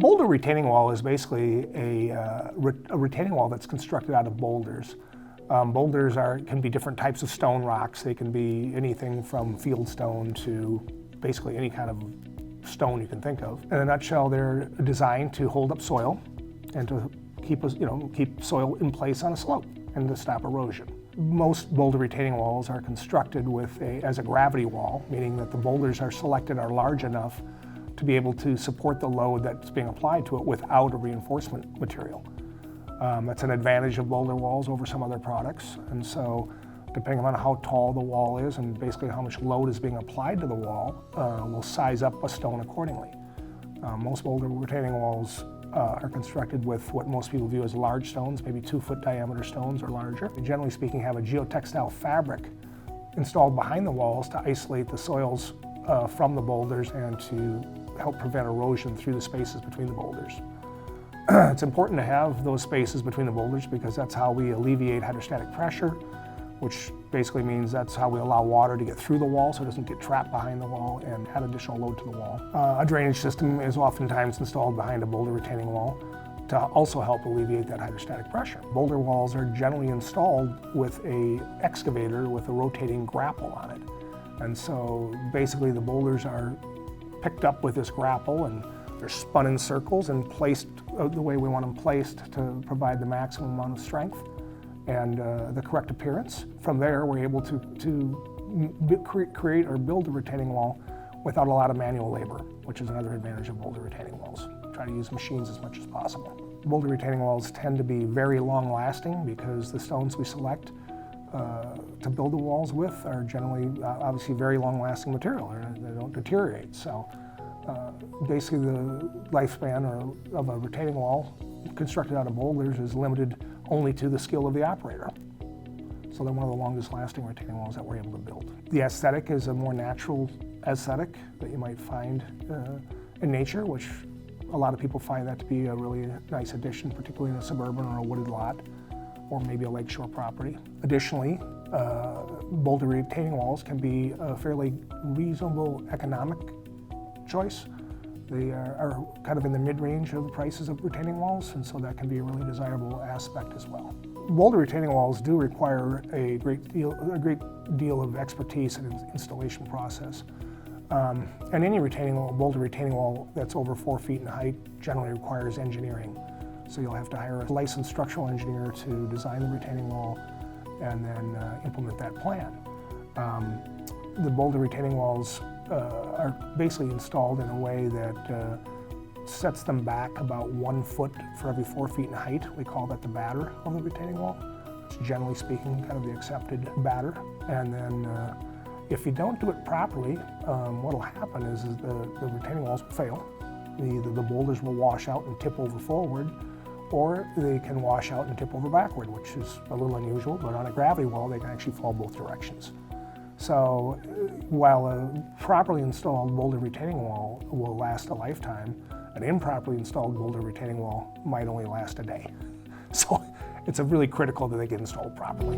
boulder retaining wall is basically a retaining wall that's constructed out of boulders. Boulders can be different types of stone rocks. They can be anything from field stone to basically any kind of stone you can think of. In a nutshell, they're designed to hold up soil and to keep soil in place on a slope and to stop erosion. Most boulder retaining walls are constructed as a gravity wall, meaning that the boulders are large enough to be able to support the load that's being applied to it without a reinforcement material. That's an advantage of boulder walls over some other products, and so depending on how tall the wall is and basically how much load is being applied to the wall, will size up a stone accordingly. Most boulder retaining walls are constructed with what most people view as large stones, maybe 2-foot diameter stones or larger. They, generally speaking, have a geotextile fabric installed behind the walls to isolate the soils from the boulders and to help prevent erosion through the spaces between the boulders. It's important to have those spaces between the boulders because that's how we alleviate hydrostatic pressure, which basically means that's how we allow water to get through the wall so it doesn't get trapped behind the wall and add additional load to the wall. A drainage system is oftentimes installed behind a boulder retaining wall to also help alleviate that hydrostatic pressure. Boulder walls are generally installed with an excavator with a rotating grapple on it. And so basically the boulders are picked up with this grapple and they're spun in circles and placed the way we want them placed to provide the maximum amount of strength and the correct appearance. From there, we're able to create or build a retaining wall without a lot of manual labor, which is another advantage of boulder retaining walls. Try to use machines as much as possible. Boulder retaining walls tend to be very long lasting because the stones we select to build the walls with are generally obviously very long lasting material, and they don't deteriorate. So basically the lifespan of a retaining wall constructed out of boulders is limited only to the skill of the operator. So they're one of the longest lasting retaining walls that we're able to build. The aesthetic is a more natural aesthetic that you might find in nature, which a lot of people find that to be a really nice addition, particularly in a suburban or a wooded lot, or maybe a lakeshore property. Additionally, boulder retaining walls can be a fairly reasonable economic choice. They are kind of in the mid-range of the prices of retaining walls, and so that can be a really desirable aspect as well. Boulder retaining walls do require a great deal of expertise in the installation process. And any boulder retaining wall that's over 4 feet in height generally requires engineering. So you'll have to hire a licensed structural engineer to design the retaining wall and then implement that plan. The boulder retaining walls are basically installed in a way that sets them back about 1 foot for every 4 feet in height. We call that the batter of the retaining wall. It's generally speaking kind of the accepted batter. And then if you don't do it properly, what'll happen is the retaining walls will fail. Either the boulders will wash out and tip over forward, or they can wash out and tip over backward, which is a little unusual, but on a gravity wall, they can actually fall both directions. So while a properly installed boulder retaining wall will last a lifetime, an improperly installed boulder retaining wall might only last a day. So it's really critical that they get installed properly.